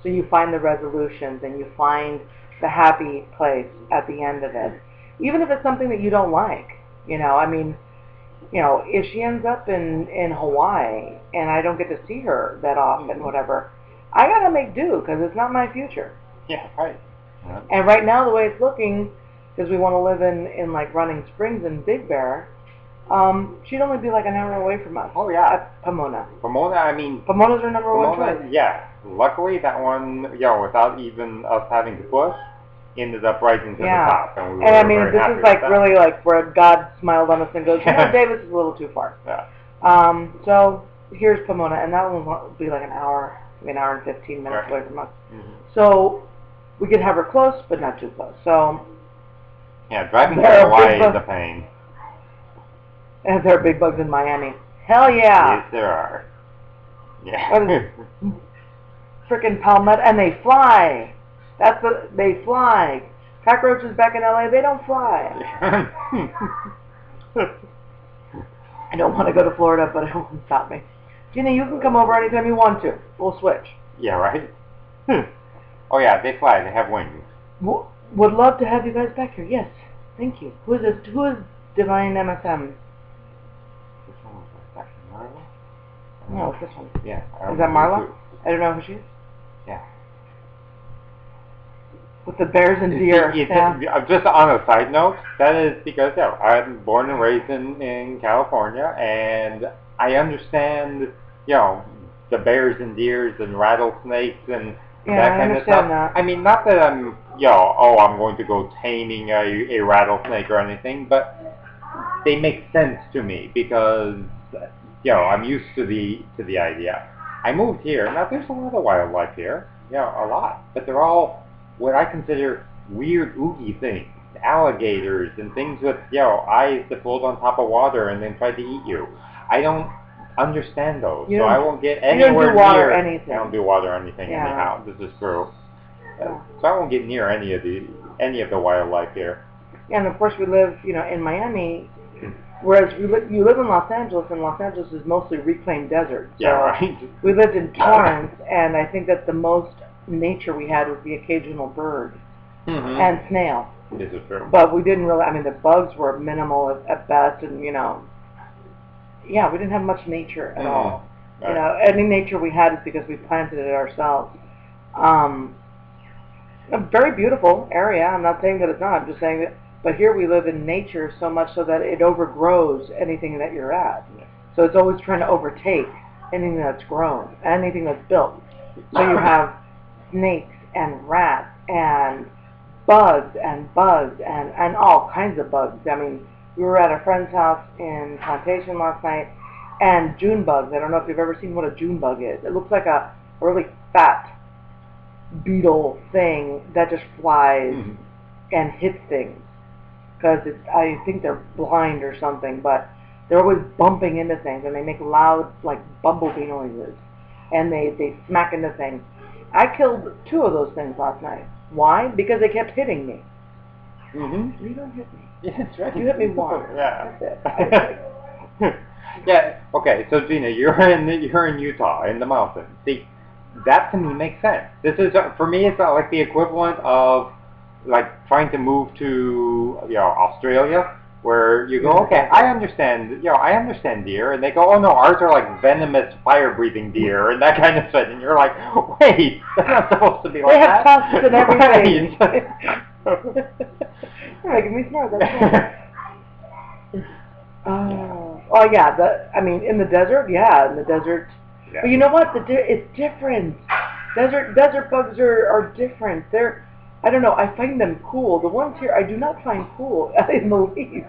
So you find the resolutions and you find the happy place at the end of it. Even if it's something that you don't like, if she ends up in Hawaii and I don't get to see her that often, whatever, I gotta make do because it's not my future. Yeah, right. Yeah. And right now, the way it's looking, because we want to live in Running Springs and Big Bear, she'd only be an hour away from us. Oh yeah, at Pomona. Pomona's our number one choice. Yeah, luckily that one, without even us having to push, ended up rising to the top, and we were very this happy is with that. really where God smiled on us and goes, Davis is a little too far. Yeah. So here's Pomona, and that one will be an hour and 15 minutes away from us. So we could have her close, but not too close. So yeah, driving to Hawaii is a pain. And there are big bugs in Miami. Hell yeah! Yes, there are. Yeah. Frickin' palmetto, and they fly. That's what they fly. Cockroaches back in LA, they don't fly. I don't want to go to Florida, but it won't stop me. Gina, you can come over anytime you want to. We'll switch. Yeah, right? Oh yeah, they fly. They have wings. Would love to have you guys back here. Yes. Thank you. Who is this? Who is Divine MSM? Which one was that? Marla? No, it's this one. Yeah. Is that Marla? I don't know who she is. Yeah. With the bears and deer. Just on a side note, that is because I'm born and raised in California, and I understand, the bears and deers and rattlesnakes and that kind of stuff. That. I mean, not that I'm, I'm going to go taming a rattlesnake or anything, but they make sense to me because, I'm used to the idea. I moved here. Now, there's a lot of wildlife here. A lot. But they're all what I consider weird, oogie things. Alligators and things with, eyes that float on top of water and then try to eat you. I don't understand those. So I won't get anywhere near anything. I don't do water or anything anyhow. This is true. So I won't get near any of the wildlife here. Yeah, and of course we live, in Miami. Whereas you live in Los Angeles, and Los Angeles is mostly reclaimed desert. So right. We lived in Torrance, and I think that the most nature we had was the occasional bird and snail. This is true. But we didn't really. I mean, the bugs were minimal at best, and we didn't have much nature at all. Right. Any nature we had is because we planted it ourselves. A very beautiful area. I'm not saying that it's not. I'm just saying that. But here we live in nature so much so that it overgrows anything that you're at. So it's always trying to overtake anything that's grown, anything that's built. So you have snakes and rats and bugs and all kinds of bugs. I mean, we were at a friend's house in Plantation last night, and June bugs. I don't know if you've ever seen what a June bug is. It looks like a really fat beetle thing that just flies and hits things. Because I think they're blind or something, but they're always bumping into things, and they make loud, like, bumblebee noises, and they smack into things. I killed 2 of those things last night. Why? Because they kept hitting me. You don't hit me. Yeah, that's right. You hit me once. Yeah. That's it. Yeah. Okay. So Gina, you're in Utah in the mountains. See, that to me makes sense. This is for me. It's like the equivalent of like trying to move to Australia, where you go, okay, I understand deer, and they go, oh no, ours are like venomous, fire-breathing deer, and that kind of stuff, and you're like, wait, they're not supposed to be like that. They have tusks and everything. You're making me smart. That's right. Oh yeah, in the desert, But you know what? It's different. Desert bugs are different. I don't know, I find them cool. The ones here I do not find cool in the least.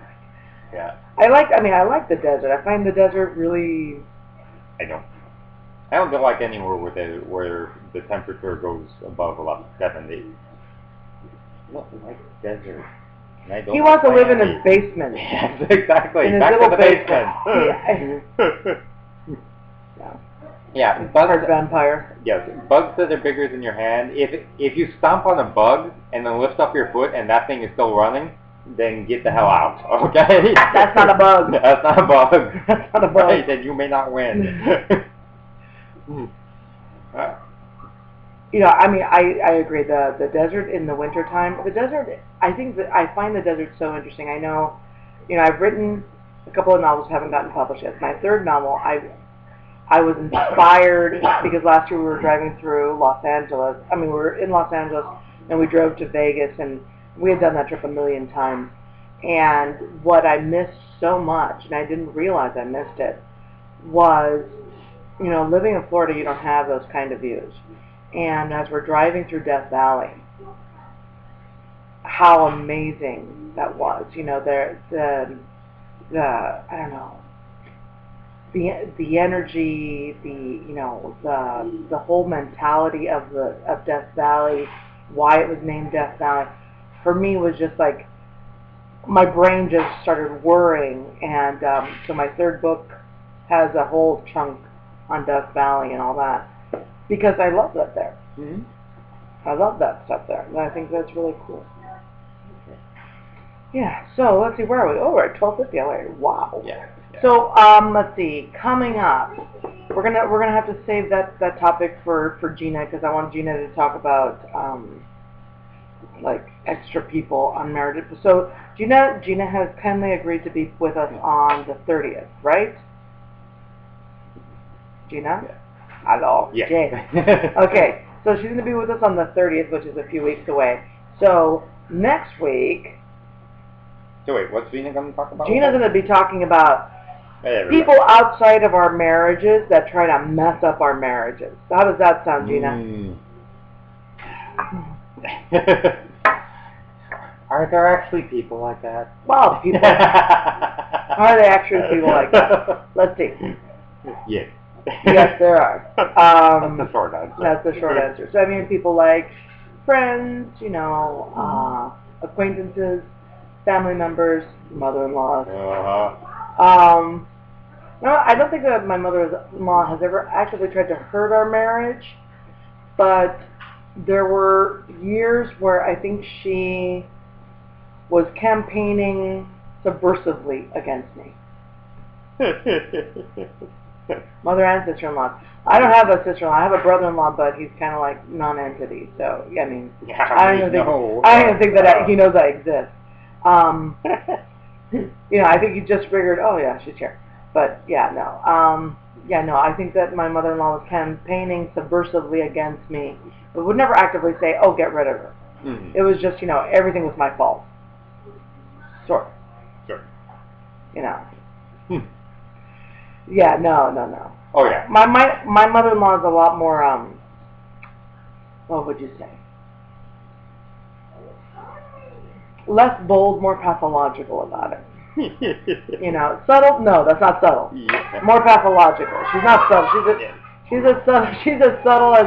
Yeah. I like the desert. I find the desert really... I don't like anywhere where the temperature goes above about 70. I don't like desert. He wants to live in his basement. Yes, exactly. In his Back little to the basement. Yeah, bugs. Vampire. Yes, bugs that are bigger than your hand. If you stomp on a bug and then lift up your foot and that thing is still running, then get the hell out. Okay. That's not a bug. That's not a bug. That's not a bug. Right, then you may not win. I agree. The desert in the wintertime. The desert. I find the desert so interesting. I know. I've written a couple of novels, haven't gotten published yet. My 3rd novel, I was inspired because last year we were driving through Los Angeles. We were in Los Angeles and we drove to Vegas, and we had done that trip a million times. And what I missed so much, and I didn't realize I missed it, was, living in Florida, you don't have those kind of views. And as we're driving through Death Valley, how amazing that was. I don't know. The energy, the whole mentality of Death Valley, why it was named Death Valley, for me was just like my brain just started whirring, and so my 3rd book has a whole chunk on Death Valley and all that because I love that there. I love that stuff there. I think that's really cool. Yeah, so let's see, where are we? Oh, we're at 12:50 already. Wow. Yeah. So, let's see, coming up, we're gonna have to save that topic for Gina, because I want Gina to talk about like extra people unmarried. So Gina has kindly agreed to be with us on the 30th, right? Gina? Yeah. Hello. Yeah. Jay. Okay, so she's gonna be with us on the 30th, which is a few weeks away. So next week. So wait, what's Gina going to talk about? Gina's going to be talking about people outside of our marriages that try to mess up our marriages. So how does that sound, Gina? Are there actually people like that? Well, people. Are there actually people like that? Let's see. Yes. Yes, there are. That's the short answer. That's the short answer. So I mean, people like friends, acquaintances, family members, mother-in-laws. No, I don't think that my mother-in-law has ever actively tried to hurt our marriage, but there were years where I think she was campaigning subversively against me. Mother and sister-in-law. I don't have a sister-in-law. I have a brother-in-law, but he's kind of like non-entity. So I mean, I don't even think that he knows I exist. I think he just figured, oh yeah, she's here. But yeah, no. I think that my mother-in-law was campaigning subversively against me, but would never actively say, oh, get rid of her. Mm-hmm. It was just, everything was my fault. Sure. Yeah, no. Oh yeah. My mother-in-law is a lot more, what would you say? Less bold, more pathological about it. Subtle? No, that's not subtle. Yeah. More pathological. She's not subtle. She's as subtle as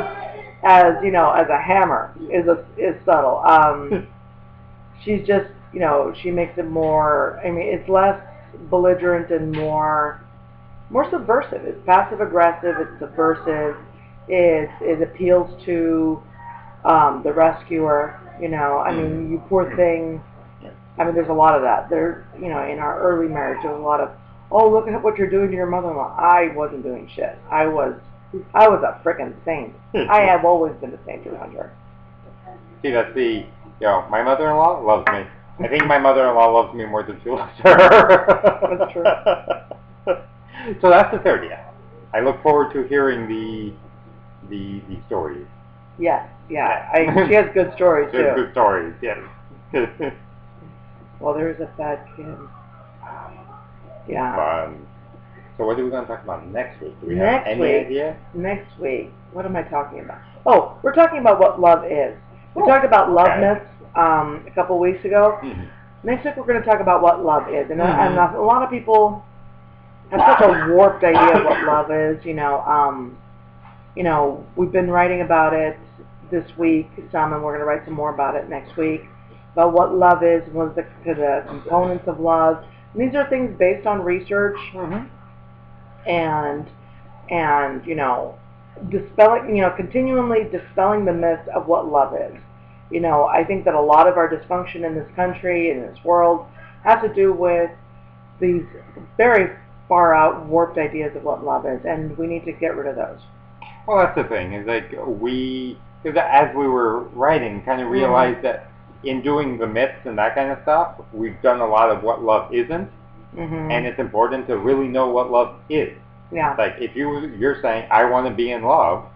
a hammer is subtle. She's just, she makes it more. I mean, it's less belligerent and more subversive. It's passive aggressive. It's subversive. It appeals to the rescuer. I mean, you poor thing. I mean, there's a lot of that. There, in our early marriage, there was a lot of, oh, look at what you're doing to your mother-in-law. I wasn't doing shit. I was a frickin' saint. I have always been a saint around her. See, that's my mother-in-law loves me. I think my mother-in-law loves me more than she loves her. That's true. So that's the 30th. I look forward to hearing the stories. Yes, yeah. She has good stories, too. She has good stories, yes. Well, there's a fat kid. Yeah. Fun. So what are we going to talk about next week? Do we have any idea? Next week. What am I talking about? Oh, we're talking about what love is. We talked about love myths a couple weeks ago. Mm-hmm. Next week we're going to talk about what love is. And a lot of people have such a warped idea of what love is. We've been writing about it this week, and we're going to write some more about it next week. About what love is, what are the components of love. And these are things based on research, and dispelling, continually dispelling the myths of what love is. I think that a lot of our dysfunction in this country, in this world, has to do with these very far out warped ideas of what love is, and we need to get rid of those. Well, that's the thing, is like because as we were writing, kind of realized that in doing the myths and that kind of stuff, we've done a lot of what love isn't, and it's important to really know what love is. Yeah. Like if you're saying I want to be in love,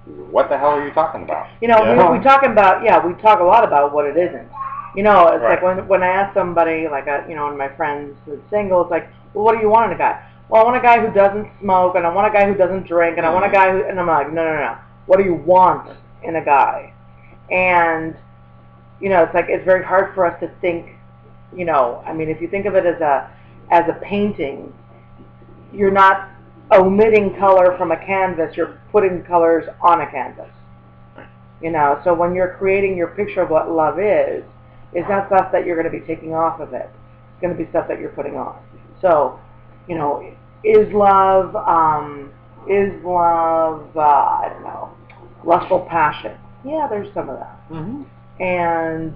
what the hell are you talking about? We talk a lot about what it isn't. It's right. Like when I ask somebody, like one of my friends who's single, it's like, well, what do you want in a guy? Well, I want a guy who doesn't smoke, and I want a guy who doesn't drink, and I want a guy who, and I'm like, no. What do you want in a guy? And it's like it's very hard for us to think. I mean, if you think of it as a painting, you're not omitting color from a canvas. You're putting colors on a canvas. So when you're creating your picture of what love is not stuff that you're going to be taking off of it. It's going to be stuff that you're putting on. So, is love, I don't know, lustful passion? Yeah, there's some of that. Mm-hmm. And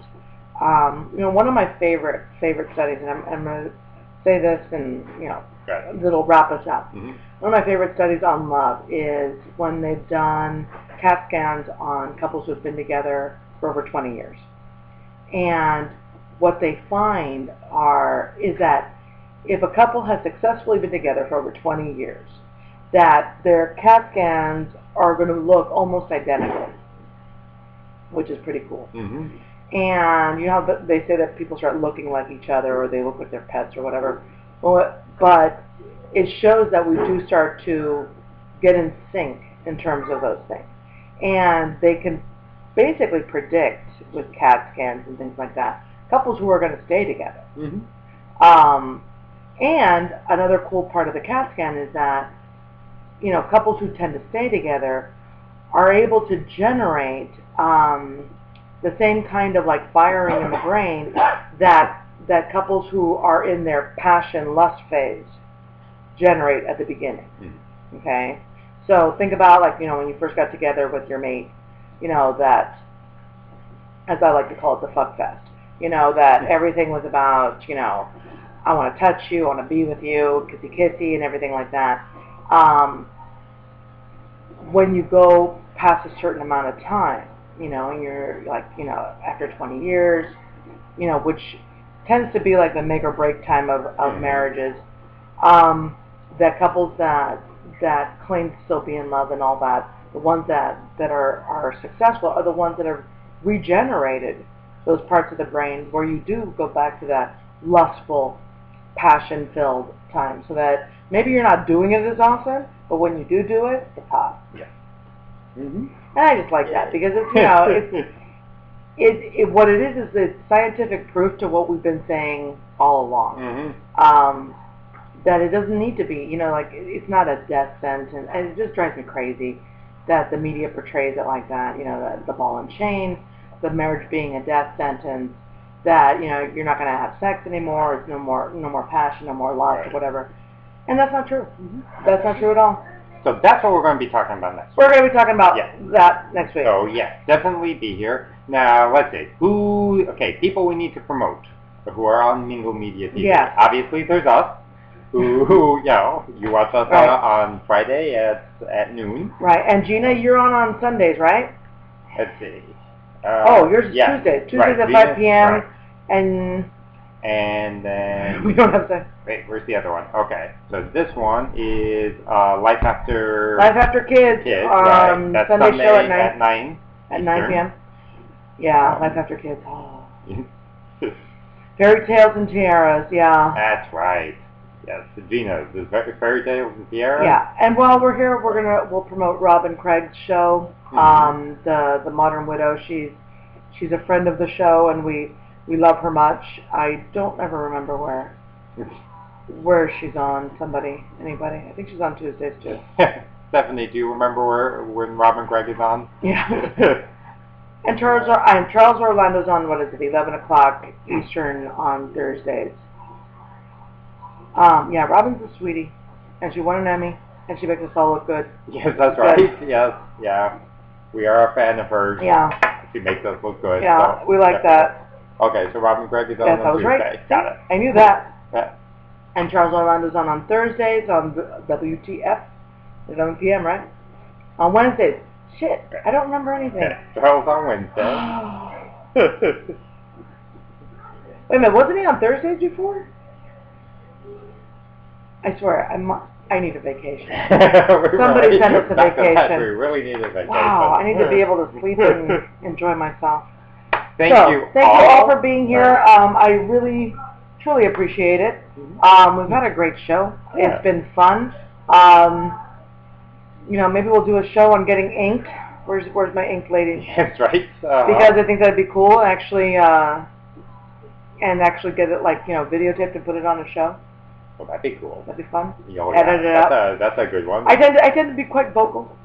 one of my favorite studies, and I'm going to say this, and it'll wrap us up. Mm-hmm. One of my favorite studies on love is when they've done CAT scans on couples who've been together for over 20 years, and what they find is that if a couple has successfully been together for over 20 years, that their CAT scans are going to look almost identical, which is pretty cool. Mm-hmm. And they say that people start looking like each other, or they look like their pets or whatever. But it shows that we do start to get in sync in terms of those things. And they can basically predict with CAT scans and things like that couples who are going to stay together. Mm-hmm. And another cool part of the CAT scan is that couples who tend to stay together are able to generate the same kind of like firing in the brain that couples who are in their passion lust phase generate at the beginning. Mm-hmm. Okay, so think about like when you first got together with your mate, that, as I like to call it, the fuck fest. That everything was about I want to touch you, I want to be with you, kissy kissy, and everything like that. When you go past a certain amount of time, and you're like, after 20 years, which tends to be like the make or break time of Mm-hmm. marriages, that couples that claim to still be in love and all that, the ones that are successful are the ones that have regenerated those parts of the brain where you do go back to that lustful, passion-filled time, so that maybe you're not doing it as often, but when you do it, it's hot. Yeah. Mm-hmm. And I just like that because it's what it is it's scientific proof to what we've been saying all along. Mm-hmm. That it doesn't need to be, like it's not a death sentence, and it just drives me crazy that the media portrays it like that. The ball and chain, the marriage being a death sentence, that you're not going to have sex anymore, it's no more passion, no more love, or whatever, and that's not true. Mm-hmm. That's not true at all. So that's what we're going to be talking about next week. We're going to be talking about that next week. So yes, definitely be here. Now let's see, people we need to promote who are on Mingle Media TV. Yeah. Obviously there's us, who you watch us on Friday at noon. Right, and Gina, you're on Sundays, right? Let's see. Yours is Tuesdays. Tuesdays at 5 p.m. Right. And then we don't have to. Wait, where's the other one? Okay, so this one is Life After Kids. Right. That's Sunday show at 9. At 9 p.m. Yeah, Life After Kids. Oh. Fairy Tales and Tiaras. Yeah. That's right. Yes, Gina, the Fairy Tales and Tiaras. Yeah, and while we're here, we'll promote Robin Craig's show, Mm-hmm. the Modern Widow. She's a friend of the show, and we love her much. I don't ever remember where she's on. Anybody? I think she's on Tuesdays too. Stephanie, do you remember when Robin Craig is on? Yeah. And Charles Orlando's on, what is it, 11 o'clock Eastern on Thursdays. Yeah, Robin's a sweetie, and she won an Emmy, and she makes us all look good. Yes, that's right. Good. Yes, yeah. We are a fan of hers. Yeah. She makes us look good. Yeah, so we like that. Okay, so Robin Craig is on Yes, I was Tuesday. right. Got it. I knew that. Yeah. And Charles Orlando's on Thursdays on WTF, 11 p.m., right? On Wednesdays. Shit, I don't remember anything. 12 on Wednesday. Wait a minute, wasn't he on Thursdays before? I swear, I need a vacation. Somebody send us a vacation. We really need a vacation. Wow, I need to be able to sleep and enjoy myself. Thank you all for being here. I really, truly appreciate it. We've had a great show. Yeah. It's been fun. Maybe we'll do a show on getting inked. Where's my ink lady? That's right. Because I think that'd be cool, actually, and actually get it videotaped and put it on a show. Well, that'd be cool. That'd be fun. Oh, Edit it up. That's a good one. I tend to be quite vocal.